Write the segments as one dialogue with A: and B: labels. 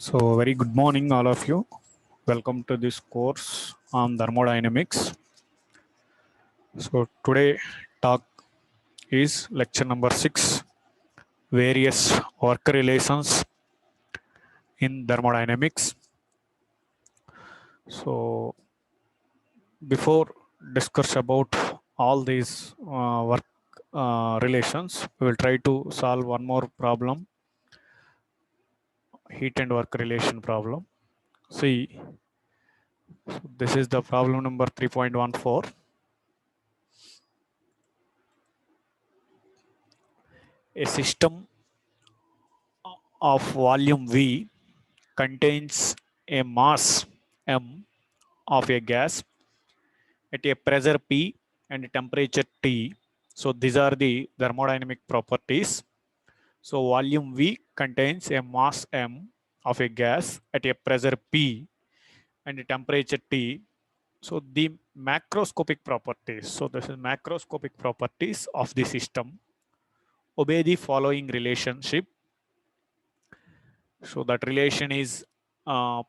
A: So, very good morning, all of you. Welcome to this course on thermodynamics. So, today talk is lecture number 6, various work relations in thermodynamics. So, before discuss about all these work relations, we will try to solve one more problem, heat and work relation problem. See, this is the problem number 3.14. A system of volume V contains a mass m of a gas at a pressure P and temperature T. So these are the thermodynamic properties. So volume V contains a mass m of a gas at a pressure P and a temperature T. So the macroscopic properties. So this is macroscopic properties of the system obey the following relationship. So that relation is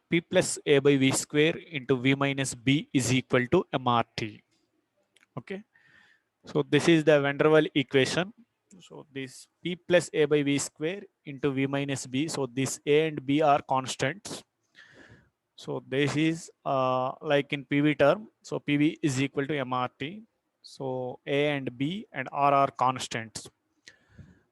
A: P plus A by V square into V minus B is equal to MRT. Okay. So this is the van der Waals equation. So this P plus A by V square into V minus B. So this A and B are constants. So this is like in PV term. So PV is equal to MRT. So A and B and R are constants.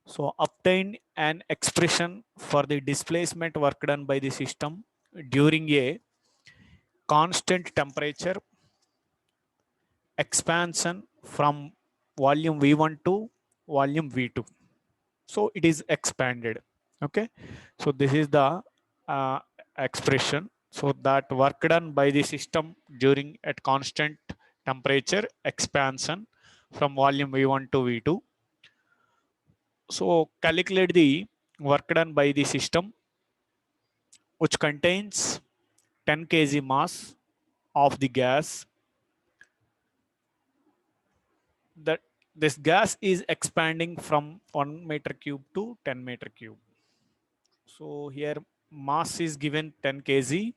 A: So obtain an expression for the displacement work done by the system during a constant temperature expansion from volume V1 to volume V2. So it is expanded. Okay. So this is the uh, expression. So that work done by the system during at constant temperature expansion from volume V1 to V2. So calculate the work done by the system which contains 10 kg mass of the gas. That this gas is expanding from 1 meter cube to 10 meter cube. So here mass is given 10 kg.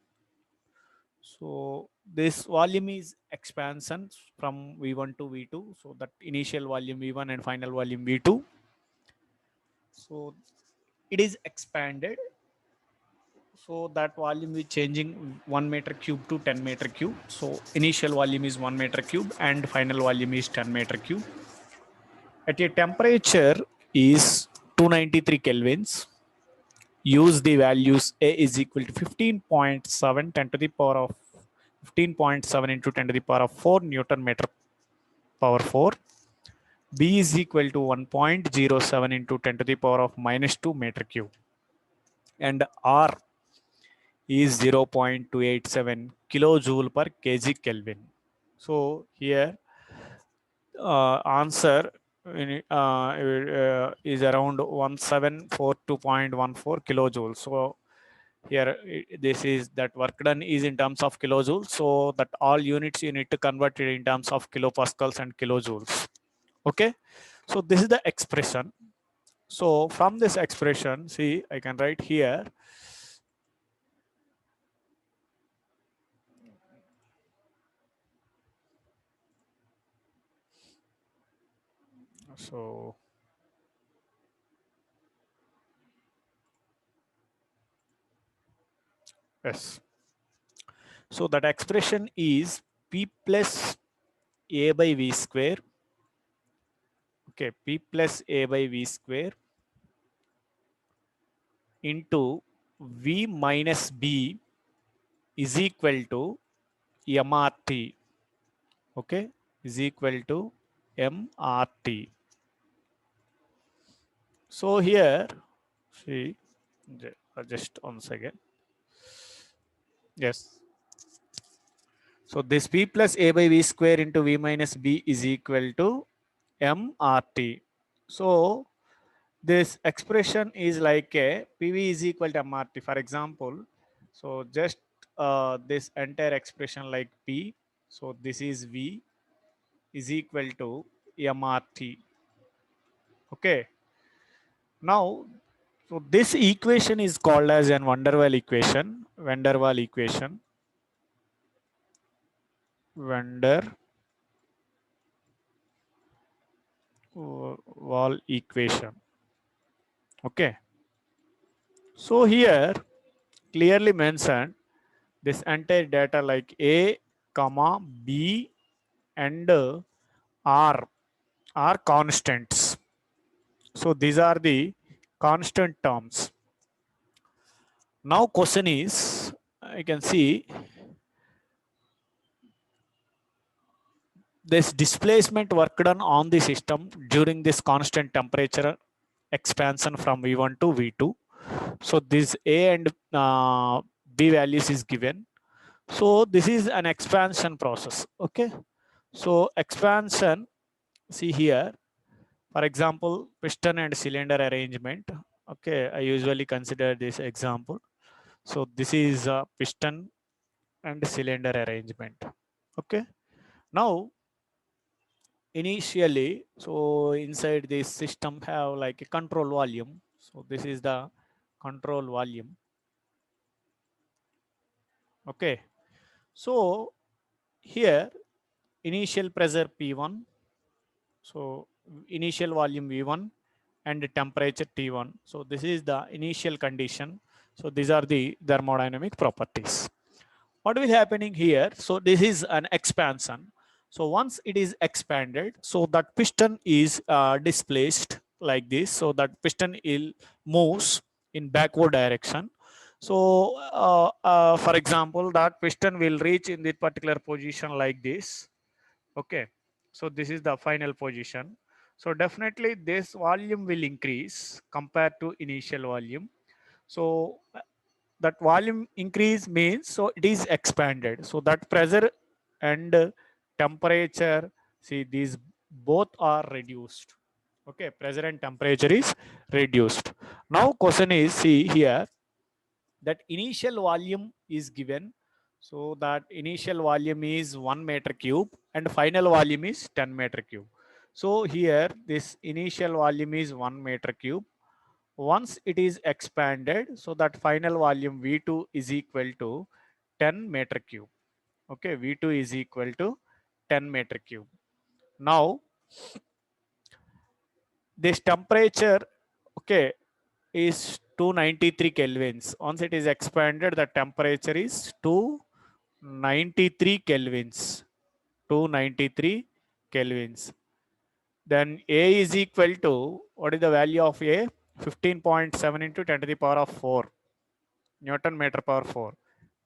A: So this volume is expansion from V1 to V2. So that initial volume V1 and final volume V2. So it is expanded. So that volume is changing 1 meter cube to 10 meter cube. So initial volume is 1 meter cube and final volume is 10 meter cube. At a temperature is 293 kelvins. Use the values A is equal to 15.7 10 to the power of 15.7 into 10 to the power of 4 Newton meter power 4. B is equal to 1.07 into 10 to the power of minus 2 meter cube. And R is 0.287 kilojoule per kg Kelvin. So here answer is around 1742.14 kilojoules. So here this is that work done is in terms of kilojoules. So that all units you need to convert it in terms of kilopascals and kilojoules. Okay. So this is the expression. So from this expression, see, I can write here. So yes. So that expression is P plus A by V square. Okay, P plus A by V square into V minus B is equal to MRT. Okay, is equal to MRT. So here, see, just once again. Yes. So this P plus A by V square into V minus B is equal to MRT. So this expression is like a PV is equal to MRT. For example, so just this entire expression like P. So this is V is equal to MRT. Okay. Now So this equation is called as an van der Waal equation. Van der Waal equation. Van der Waal equation. Okay. So here clearly mentioned this entire data like A, comma B and R are constants. So these are the constant terms. Now question is, I can see this displacement work done on the system during this constant temperature expansion from V1 to V2. So this A and B values is given. So this is an expansion process. Okay. So expansion, see here, for example, piston and cylinder arrangement. Okay, I usually consider this example. So this is a piston and cylinder arrangement. Okay. Now initially, so inside this system have like a control volume. So this is the control volume. Okay. So here initial pressure P1. So initial volume V1 and temperature T1. So this is the initial condition. So these are the thermodynamic properties. What will happening here? So this is an expansion. So once it is expanded, so that piston is displaced like this. So that piston moves in backward direction. So for example, that piston will reach in this particular position like this. Okay. So this is the final position. So definitely this volume will increase compared to initial volume. So that volume increase means so it is expanded. So that pressure and temperature, see these both are reduced. Okay, pressure and temperature is reduced. Now question is, see here, that initial volume is given. So that initial volume is 1 meter cube and final volume is 10 meter cube. So here this initial volume is 1 meter cube. Once it is expanded, so that final volume V2 is equal to 10 meter cube. Okay, V2 is equal to 10 meter cube. Now this temperature, okay, is 293 kelvins. Once it is expanded, the temperature is 293 kelvins. 293 kelvins. Then A is equal to, what is the value of A? 15.7 into 10 to the power of 4 Newton meter power 4.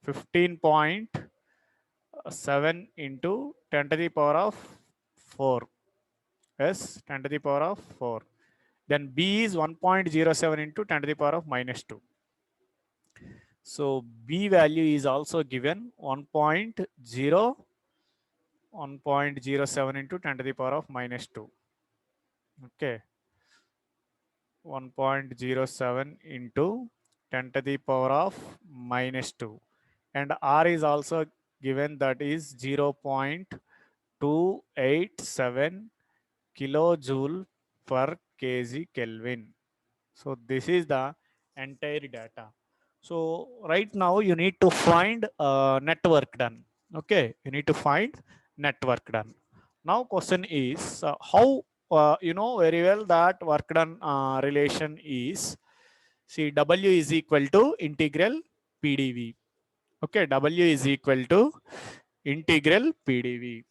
A: 15.7 into 10 to the power of 4. Yes, 10 to the power of 4. Then B is 1.07 into 10 to the power of minus 2. So B value is also given 1.07 into 10 to the power of minus 2. Okay. 1.07 into 10 to the power of minus 2. And R is also given, that is 0.287 kilojoule per kg Kelvin. So this is the entire data. So right now you need to find network done. Okay, you need to find network done. Now question is how you know very well that work done relation is, see W is equal to integral PDV. Okay, W is equal to integral PDV.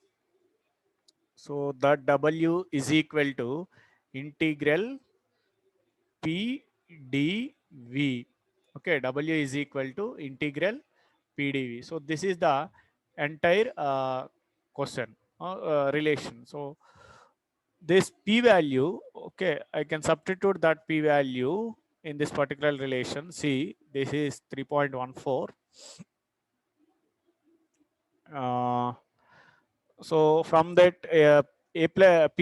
A: So that W is equal to integral PDV. Okay, W is equal to integral PDV. So this is the entire question relation. So this p value, okay, I can substitute that p value in this particular relation. See, this is 3.14. So from that p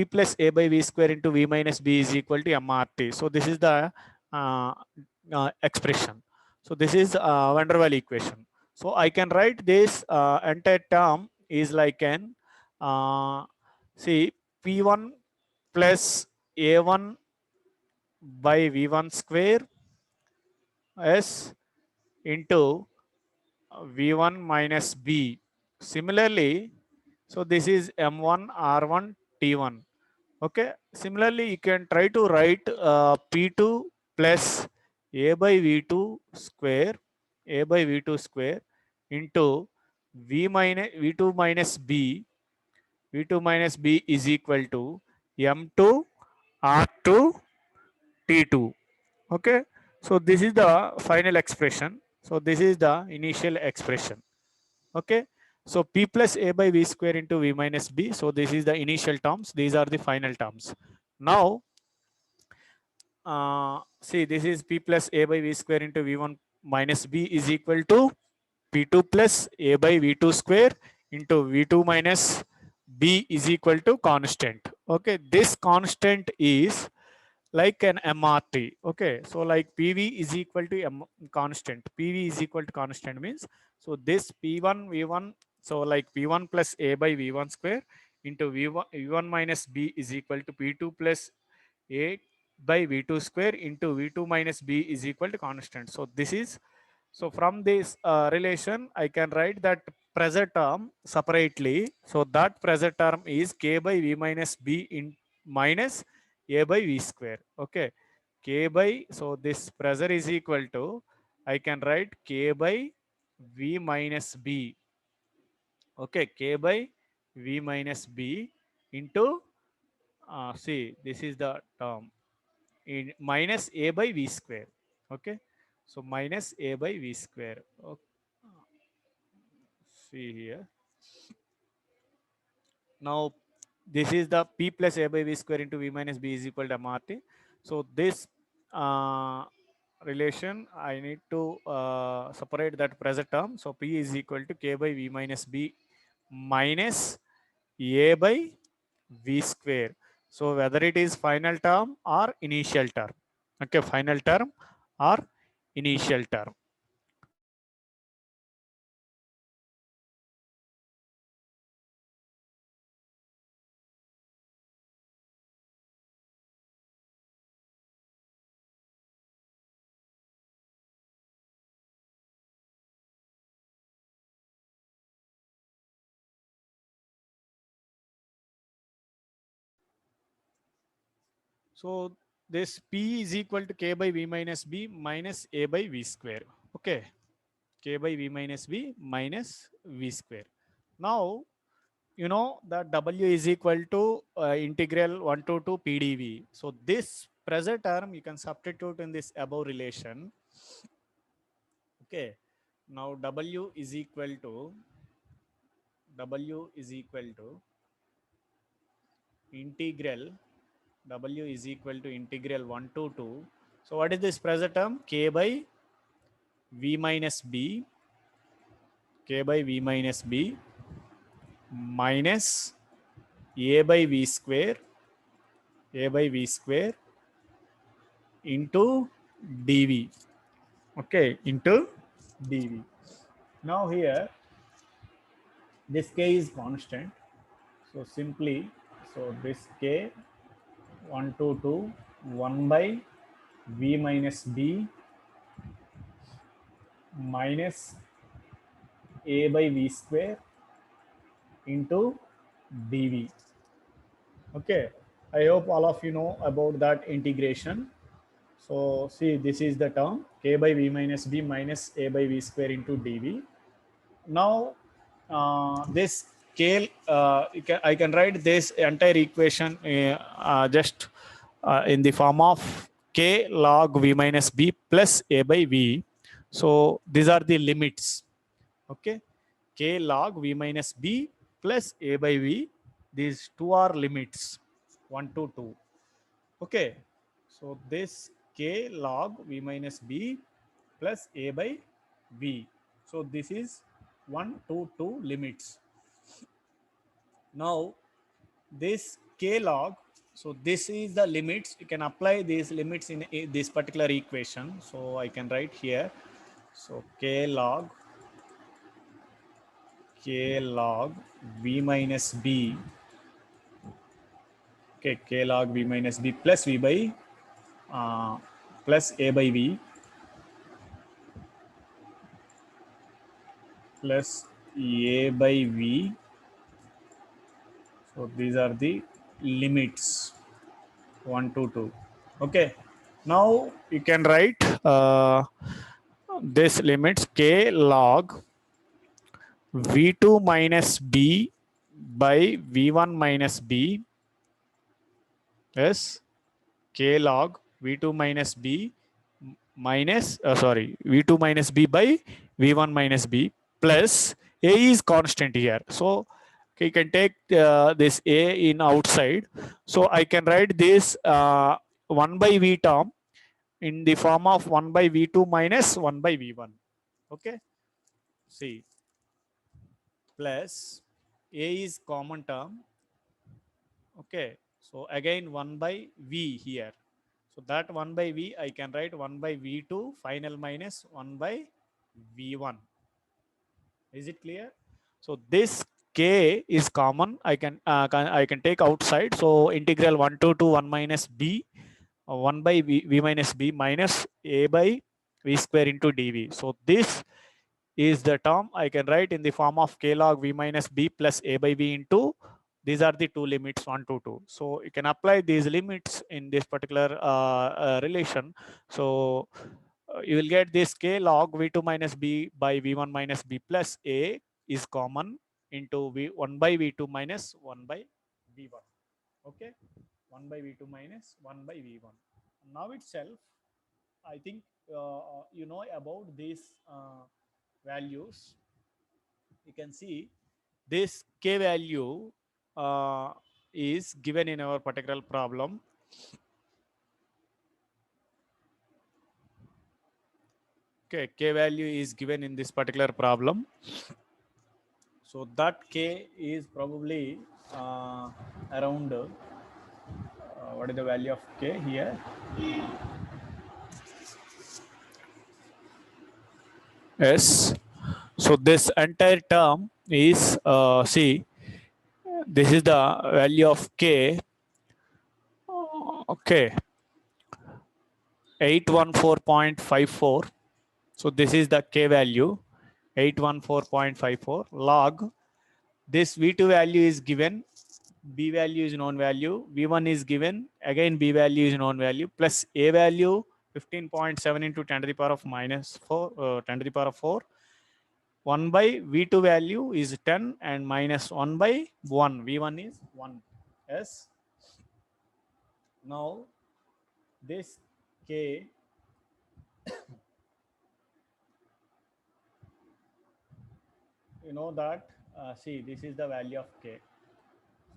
A: plus a by v square into v minus b is equal to mrt. So this is the uh, expression. So this is van der Waal equation. So I can write this entire term is like an see p1 plus a1 by v1 square S into V1 minus B. Similarly, so this is M1 R1 T1. Okay. Similarly, you can try to write P2 plus A by V2 square, A by V2 square into V2 minus B. V2 minus B is equal to M2 R2 T2. Okay. So this is the final expression. So this is the initial expression. Okay. So P plus A by V square into V minus B. So this is the initial terms. These are the final terms. Now, see, this is P plus A by V square into V1 minus B is equal to P2 plus A by V2 square into V2 minus B is equal to constant. Okay. This constant is like an MRT. Okay. So like PV is equal to constant. PV is equal to constant means, so this P1 V1, so like P1 plus A by V1 square into V1 minus B is equal to P2 plus A by V2 square into V2 minus B is equal to constant. So this is, so from this relation, I can write that pressure term separately. So that pressure term is K by V minus B in minus A by V square. Okay. K by, so this pressure is equal to, I can write K by V minus B. Okay. K by V minus B into, see, this is the term in minus A by V square. Okay. So minus A by V square. Okay. See here. Now, this is the P plus A by V square into V minus B is equal to MRT. So this relation, I need to separate that pressure term. So P is equal to K by V minus B minus A by V square. So whether it is final term or initial term. Okay, final term or initial term. So this P is equal to K by V minus B minus A by V square. Okay. K by V minus B minus V square. Now, you know that W is equal to integral 1 to 2 PdV. So this pressure term you can substitute in this above relation. Okay. Now W is equal to integral, W is equal to integral 1 to 2. So what is this pressure term? K by V minus B, K by V minus B minus A by V square, A by V square into dV. Okay, into dV. Now here, this K is constant. So simply, so this K 1 to 2, 1 by V minus B minus A by V square into dV. Okay, I hope all of you know about that integration. So see, this is the term K by V minus B minus A by V square into dV. Now, this K, I can write this entire equation just in the form of K log V minus B plus A by V. So these are the limits. Okay. K log V minus B plus A by V. These two are limits, 1 to 2. Okay. So this K log V minus B plus A by V. So this is 1 to 2 limits. Now this K log, so this is the limits. You can apply these limits in this particular equation. So I can write here. So K log V minus B. Okay, K log V minus B plus V by plus A by V plus A by V. So these are the limits 1 to 2. Okay. Now you can write this limits K log V2 minus B by V1 minus B is K log V2 minus B minus V2 minus B by V1 minus B plus A is constant here. So okay, you can take this A in outside. So I can write this 1 by V term in the form of 1 by V2 minus 1 by V1. Okay. See, plus A is common term. Okay. So again 1 by V here. So that 1 by V, I can write 1 by V2 final minus 1 by V1. Is it clear? So this K is common. I can take outside. So integral 1 to 2 1 minus B 1 by V minus B minus A by V square into dV. So this is the term I can write in the form of K log V minus B plus A by V into these are the two limits 1 to 2. So you can apply these limits in this particular relation. So you will get this K log V2 minus B by V1 minus B plus A is common into V1 by V2 minus 1 by V1. Okay. 1 by V2 minus 1 by V1. Now itself, I think you know about these values. You can see this K value is given in our particular problem. Okay, K value is given in this particular problem. So that K is probably around what is the value of K here? Yes. So this entire term is see, this is the value of K. Okay, 814.54. So this is the K value, 814.54 log. This V2 value is given, B value is known value, V1 is given, again B value is known value, plus A value 15.7 into 10 to the power of minus 4, 10 to the power of 4. 1 by V2 value is 10 and minus 1 by 1. V1 is 1. Yes. Now this K you know that see this is the value of K.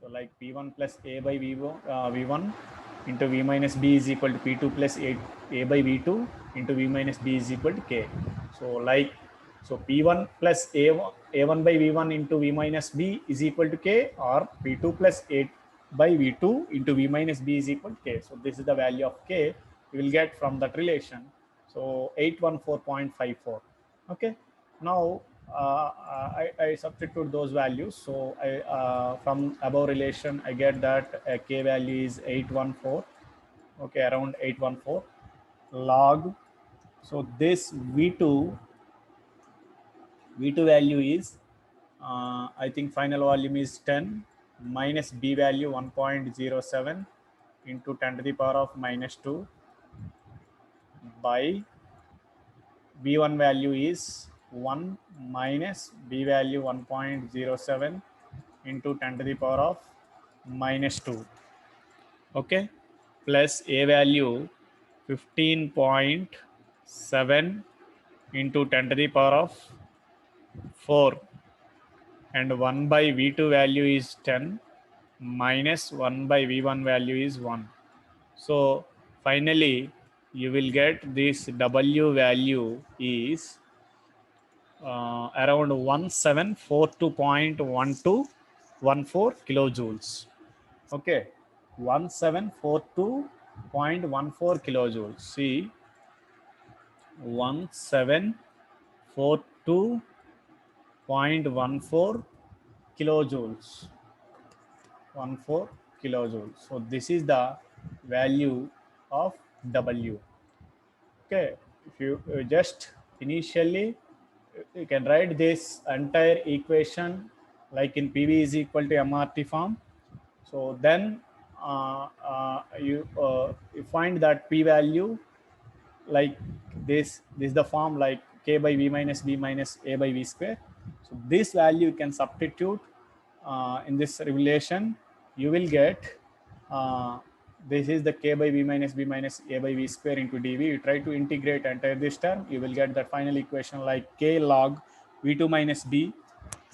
A: So like P1 plus A by V1 into V minus B is equal to P2 plus A by V2 into V minus B is equal to K. So like, so P1 plus A1 by V1 into V minus B is equal to K, or P2 plus A by V2 into V minus B is equal to K. So this is the value of K we will get from that relation. So 814.54. Okay. Now I substitute those values. So from above relation, I get that K value is 814. Okay, around 814 log. So this V2 value is I think final volume is 10 minus B value 1.07 into 10 to the power of minus 2 by B1 value is 1 minus B value 1.07 into 10 to the power of minus 2. Okay. Plus A value 15.7 into 10 to the power of 4. And 1 by V2 value is 10 minus 1 by V1 value is 1. So finally, you will get this W value is around 1742.1214 kilojoules. Okay, 1742.14 kilojoules. See, 1742.14 kilojoules. 14 kilojoules. So this is the value of W. Okay, if you just initially
B: you can write this entire equation like in PV is equal to MRT form. So then you find that P value like this is the form like K by V minus B minus A by V square. So this value you can substitute in this relation. You will get this is the K by V minus B minus A by V square into dV. You try to integrate entire this term, you will get that final equation like K log V2 minus B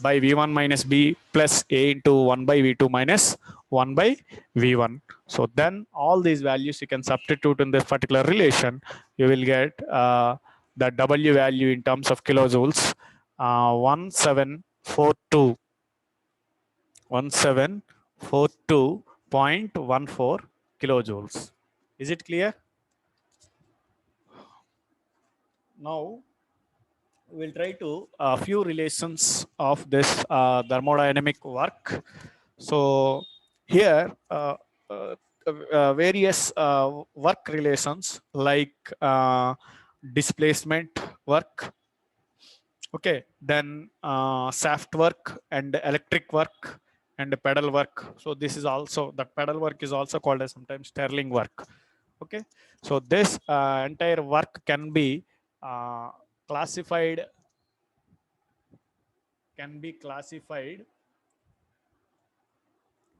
A: by V1 minus B plus A into 1 by V2 minus 1 by V1. So then all these values you can substitute in this particular relation. You will get the W value in terms of kilojoules, 1742.14 kilojoules. Is it clear? Now we'll try to a few relations of this thermodynamic work. So here various work relations like displacement work, okay, then shaft work and electric work and pedal work. So this is also, the pedal work is also called as sometimes Stirling work. Okay, so this entire work classified can be classified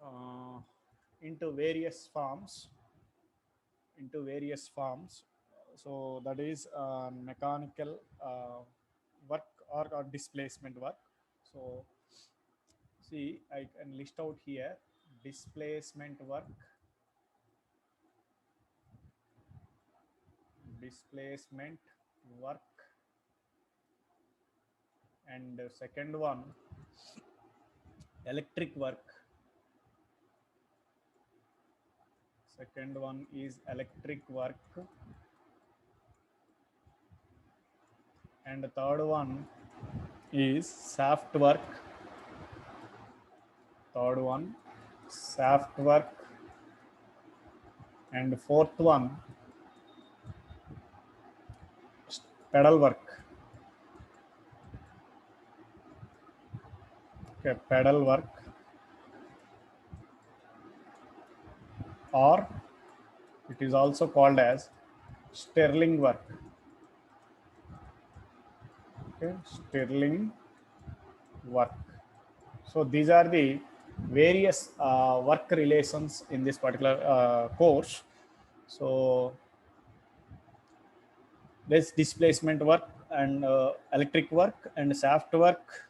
A: uh, into various forms, so that is mechanical work or displacement work. So see, I can list out here displacement work, displacement work, and the second one electric work. Second one is electric work, and the third one is shaft work. Third one shaft work, and fourth one pedal work. Okay, pedal work, or it is also called as Stirling work. Okay, Stirling work. So these are the various work relations in this particular course. So this displacement work and electric work and shaft work,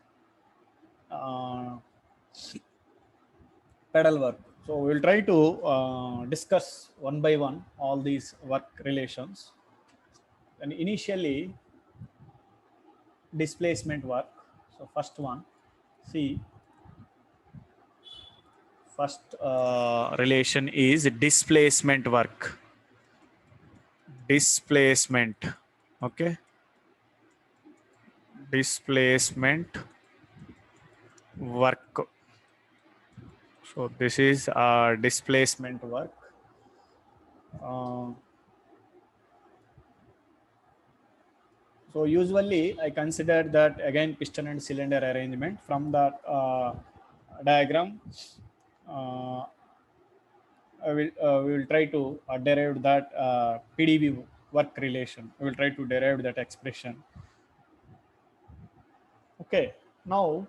A: pedal work. So we'll try to discuss one by one all these work relations. And initially, displacement work. So first one, see, first relation is displacement work. Displacement, okay, displacement work. So this is displacement work. So usually I consider that again piston and cylinder arrangement from that diagram. We will try to derive that PdV work relation. We will try to derive that expression. Okay, now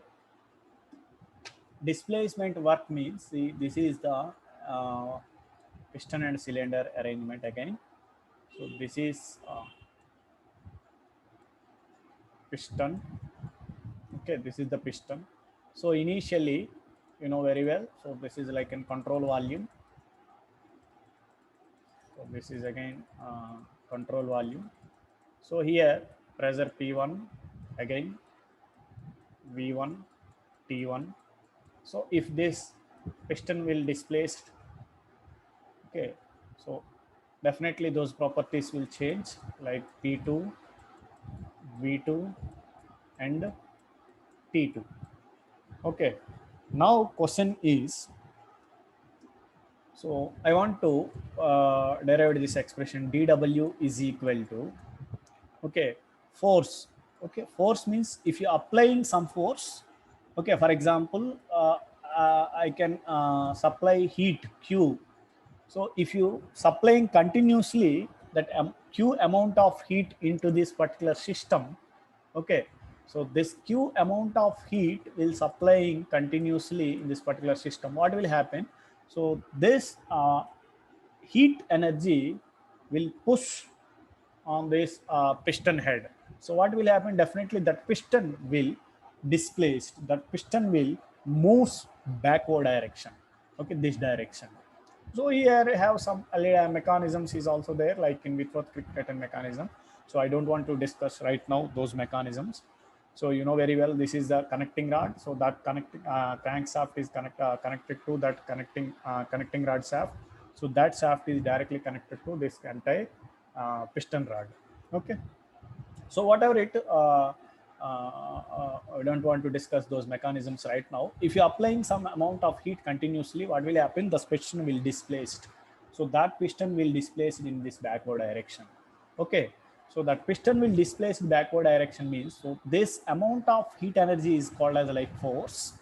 A: displacement work means, see, this is the piston and cylinder arrangement again. So this is piston. Okay, this is the piston. So initially, you know very well. So this is like in control volume. So this is again control volume. So here pressure P1, again V1, T1. So if this piston will displace, okay, so definitely those properties will change like P2, V2 and T2. Okay, now question is, so I want to derive this expression dW is equal to, okay, force
B: Okay, force means if you're applying some force. Okay, for example, I can supply heat Q. So if you supplying continuously that Q amount of heat into this particular system, okay, so this Q amount of heat will supplying continuously in this particular system. What will happen? So this heat energy will push on this piston head. So what will happen? Definitely that piston will displaced. That piston will moves backward direction. Okay, this direction. So here have some mechanisms is also there, like in Whitworth-Crittenden mechanism. So I don't want to discuss right now those mechanisms. So you know very well this is the connecting rod. So that connecting crankshaft is connected to that connecting rod shaft. So that shaft is directly connected to this entire piston rod. Okay. So whatever it, I don't want to discuss those mechanisms right now. If you're applying some amount of heat continuously, what will happen? The piston will displaced. So that piston will displace in this backward direction. Okay. So that piston will displace in backward direction means, so this amount of heat energy is called as like force.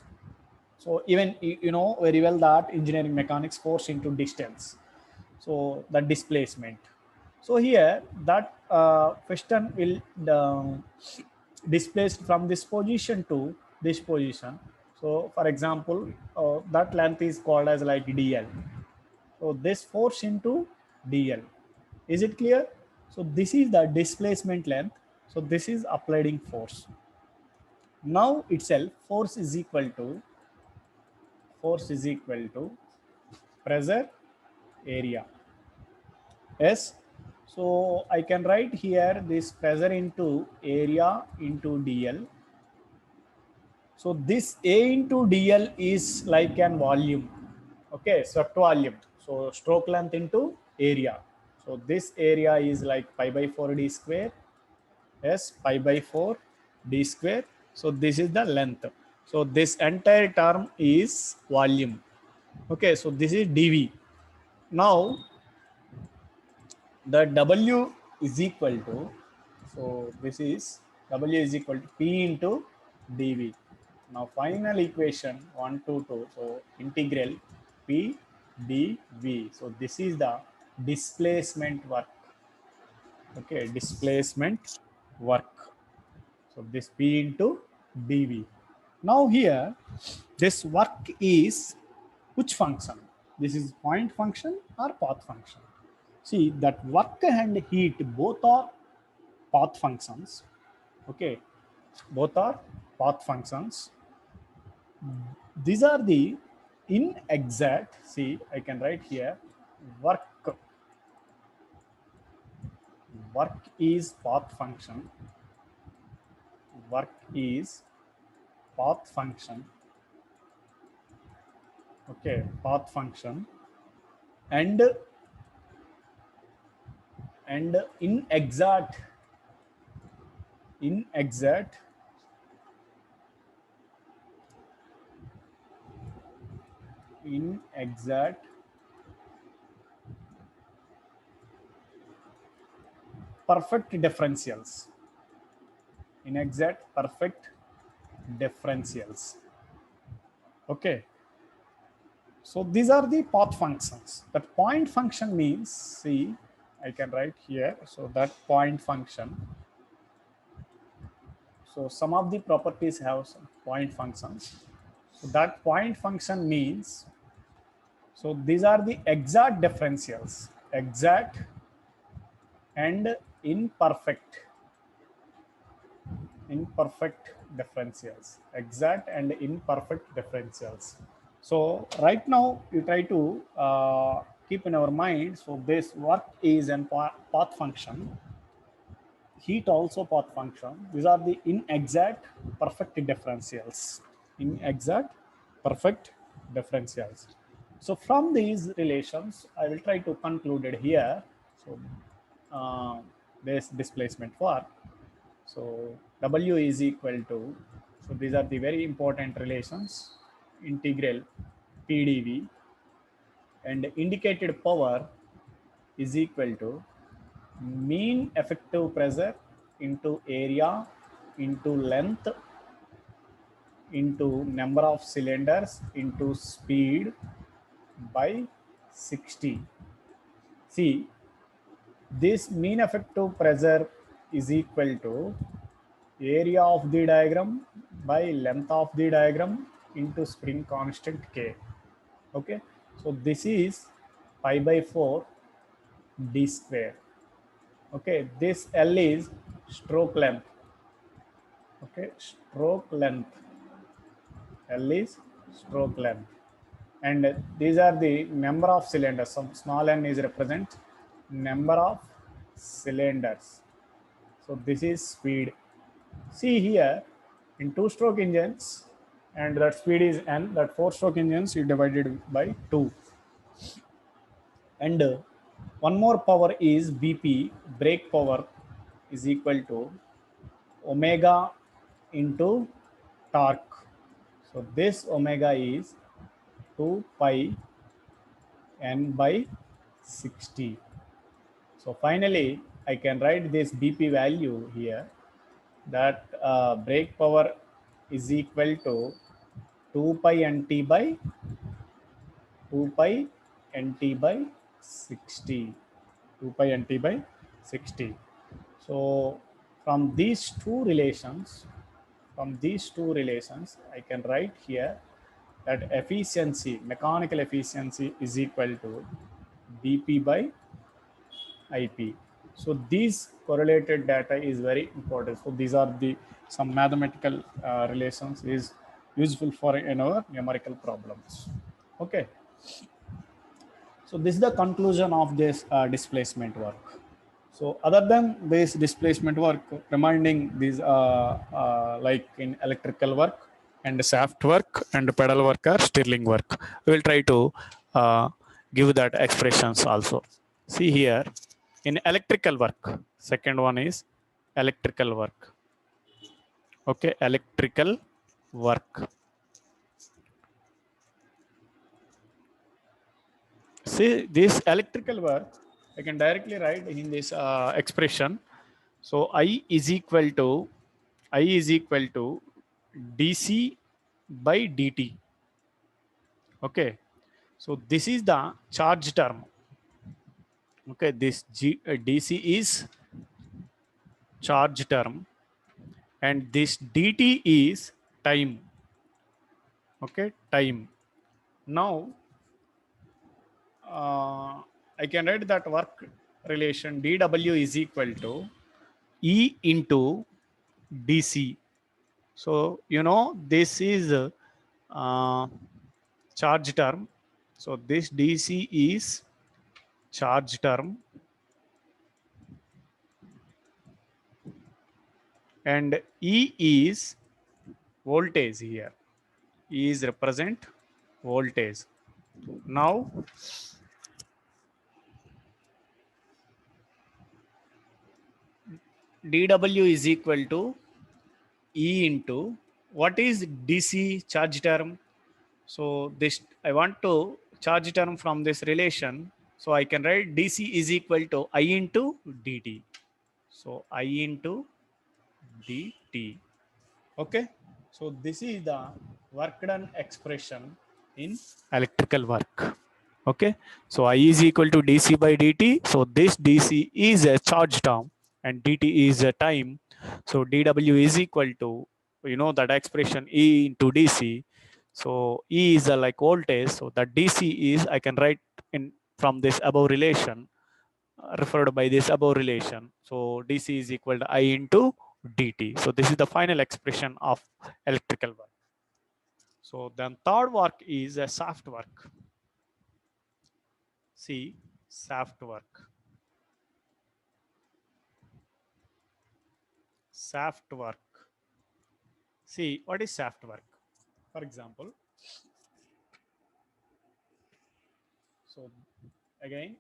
B: So even you know very well that engineering mechanics, force into distance. So the displacement. So here that piston will displaced from this position to this position. So for example, that length is called as like dl. So this force into dl. Is it clear? So this is the displacement length. So this is applied force. Now itself force is equal to pressure area. Yes. So I can write here this pressure into area into dl. So this A into dl is like an volume. Okay, swept volume. So stroke length into area. So this area is like pi by 4 d square. Yes, pi by 4 d square. So this is the length. So this entire term is volume. Okay, so this is dv. Now the W is equal to, so this is W is equal to P into dV. Now final equation 1 to 2, so integral P dV. So this is the displacement work. Okay, displacement work. So this P into dV. Now here, this work is which function? This is point function or path function? See that work and heat both are path functions. Okay, both are path functions. These are the inexact. See, I can write here work. Work is path function. Work is path function. Okay, path function and inexact inexact perfect differentials. Inexact perfect differentials. Okay, so these are the path functions. That point function means, see, I can write here. So that point function. So some of the properties have some point functions. So that point function means, so these are the exact differentials, exact and imperfect differentials, exact and imperfect differentials. So right now you try to keep in our mind. So this work is an path function, heat also path function. These are the inexact perfect differentials. Inexact perfect differentials. So from these relations, I will try to conclude it here. So this displacement work. So W is equal to, so these are the very important relations, integral PdV, and indicated power is equal to mean effective pressure into area into length into number of cylinders into speed by 60. See, this mean effective pressure is equal to area of the diagram by length of the diagram into spring constant K. Okay, so this is pi by 4 d square. Okay, this L is stroke length. Okay, stroke length. L is stroke length. And these are the number of cylinders. Some small n is represent number of cylinders. So this is speed. See here, in two-stroke engines, and that speed is n, that four-stroke engines you divided by 2. And one more power is BP, brake power, is equal to omega into torque. So this omega is 2 pi n by 60. So finally, I can write this BP value here, that brake power is equal to 2 pi nt by 2 pi nt by 60. 2 pi nt by 60. So from these two relations, I can write here that efficiency, mechanical efficiency, is equal to BP by IP. So these correlated data is very important. So these are the some mathematical relations is useful for in our numerical problems. Okay. So this is the conclusion of this displacement work. So other than this displacement work, reminding these like in electrical work and shaft work and pedal work or Stirling work, we will try to give that expressions also. See here, in electrical work, second one is electrical work. Okay, electrical work. See this electrical work, I can directly write in this expression. So I is equal to dc by dt. Okay, so this is the charge term. Okay, this dc is charge term, and this dt is time. Okay, time. Now I can write that work relation dw is equal to E into dc. So you know this is charge term. So this dc is charge term, and E is voltage here. E is represent voltage. Now dw is equal to E into what is dc charge term. So this I want to charge term from this relation. So I can write dc is equal to I into dt. So I into dt. Okay. So this is the work done expression in electrical work. Okay. So I is equal to dc by dt. So this dc is a charge term and dt is a time. So dw is equal to, you know, that expression E into dc. So E is a like voltage. So that dc is, I can write in from this above relation, referred by this above relation. So dc is equal to I into dt. So this is the final expression of electrical work. So then third work is a shaft work. See, shaft work. Shaft work. See, what is shaft work? For example, so again,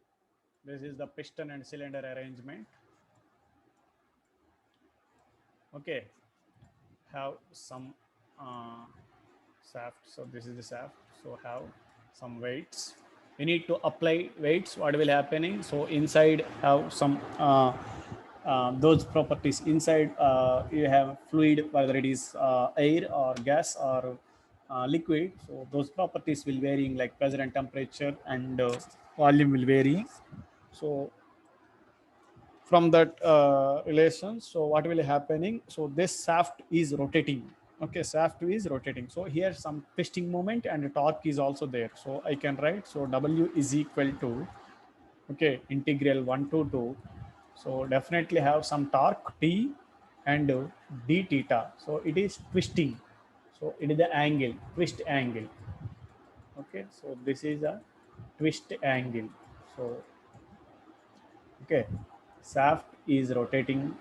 B: this is the piston and cylinder arrangement. Okay, have some shaft. So this is the shaft. So have some weights. We need to apply weights. What will happening? So inside have some those properties inside. You have fluid, whether it is air or gas or liquid. So those properties will varying, like pressure and temperature, and volume will vary. So from that relation, so what will happening, so this shaft is rotating. Okay, shaft is rotating, so here some twisting moment and torque is also there. So I can write, so W is equal to, okay, integral 1 to 2. So definitely have some torque T and d theta. So it is twisting, so it is the angle, twist angle. Okay, so this is a twist angle. So okay, shaft is rotating,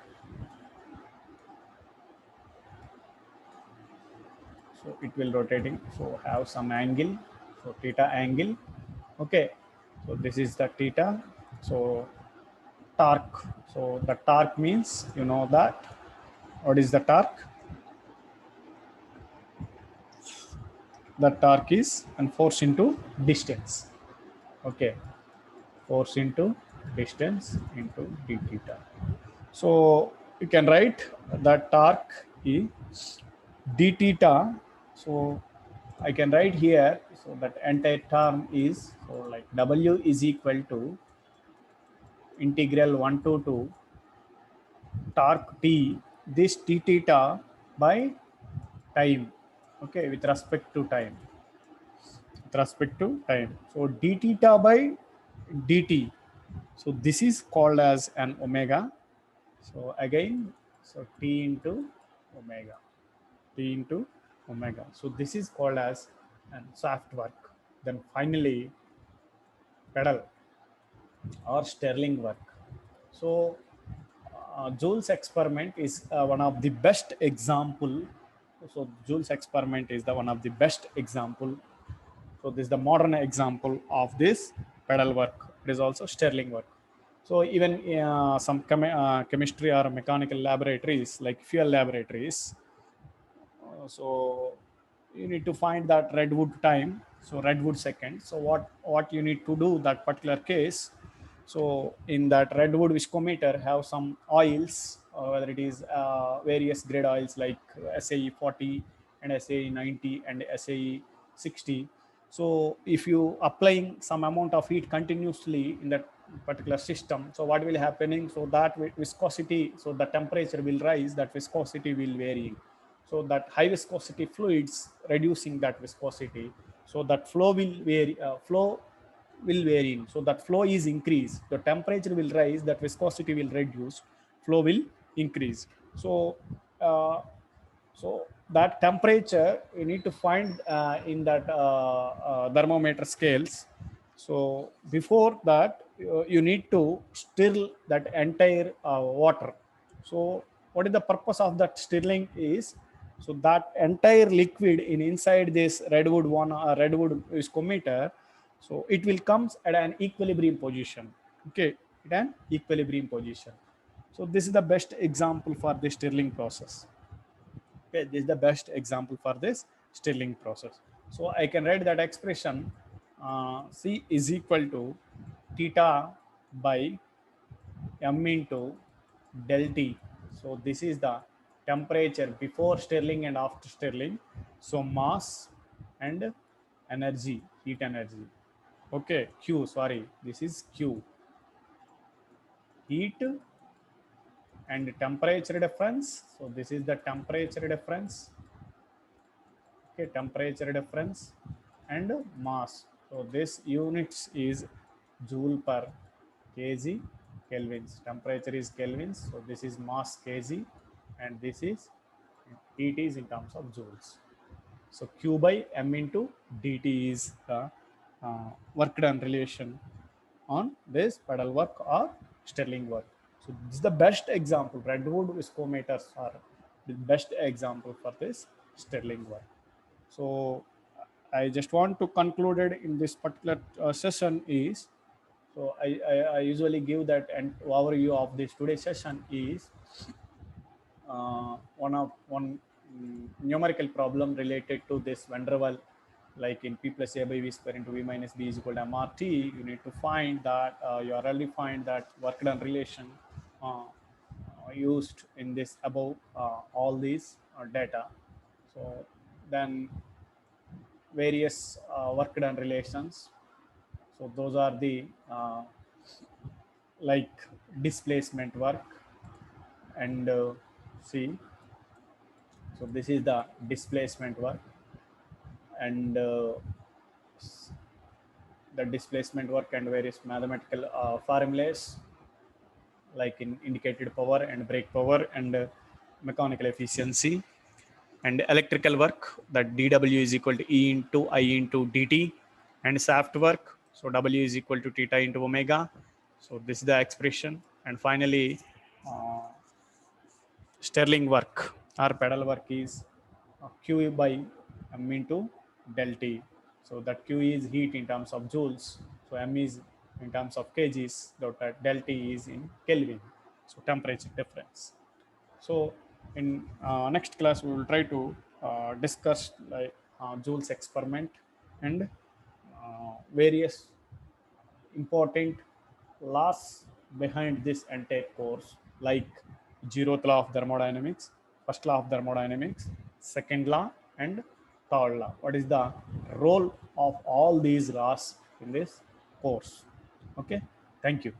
B: so it will rotating, so have some angle, so theta angle. Okay, so this is the theta. So torque, so the torque means, you know that, what is the torque? The torque is and force into distance. Okay, force into distance into d theta. So you can write that torque is d theta. So I can write here, so that entire term is, so like W is equal to integral 1 to 2 torque T, this d theta by time. Okay, with respect to time, with respect to time. So d theta by dt, so this is called as an omega. So again, so t into omega, t into omega. So this is called as an shaft work. Then finally pedal or Stirling work. So Joule's experiment is one of the best example. So Joule's experiment is the one of the best example. So this is the modern example of this pedal work. It is also Stirling work. So even some chemistry or mechanical laboratories, like fuel laboratories, so you need to find that redwood time, so redwood second. So what you need to do that particular case, so in that redwood viscometer have some oils, whether it is various grade oils like SAE 40 and SAE 90 and SAE 60. So if you applying some amount of heat continuously in that particular system, so what will happening, so that viscosity, so the temperature will rise, that viscosity will vary. So that high viscosity fluids reducing that viscosity, so that flow will vary, flow will vary, so that flow is increased, the temperature will rise, that viscosity will reduce, flow will increase. So so that temperature you need to find in that thermometer scales. So before that, you need to stir that entire water. So what is the purpose of that stirring is, so that entire liquid in inside this redwood one, redwood viscometer, so it will comes at an equilibrium position. Okay, at an equilibrium position. So this is the best example for the stirring process. Okay, this is the best example for this stirring process. So I can write that expression, C is equal to theta by m into del T. So this is the temperature before stirring and after stirring. So mass and energy, heat energy. Okay, Q, sorry, this is Q. Heat and temperature difference. So this is the temperature difference. Okay, temperature difference and mass. So this units is joule per kg kelvins. Temperature is kelvins. So this is mass kg, and this is heat is in terms of joules. So Q by M into dt is the work done relation on this pedal work or Stirling work. So this is the best example. Redwood viscometers are the best example for this Stirling work. So I just want to conclude it in this particular session is, so I usually give that and overview of this today's session is one numerical problem related to this Van der Waal, like in P plus A by V square into V minus B is equal to MRT. You need to find that you already find that work done relation used in this above all these data. So then various work done relations. So those are the like displacement work and see. So this is the displacement work and the displacement work and various mathematical formulas like in indicated power and brake power and mechanical efficiency and electrical work that dw is equal to e into I into dt and shaft work so w is equal to theta into omega. So this is the expression. And finally Stirling work or pedal work is Q by M into del T. So that Q is heat in terms of joules. So M is in terms of kgs. That del T is in Kelvin. So temperature difference. So in next class we will try to discuss like Joule's experiment and various important laws behind this entire course, like zeroth law of thermodynamics, first law of thermodynamics, second law, and third law. What is the role of all these laws in this course? Okay, thank you.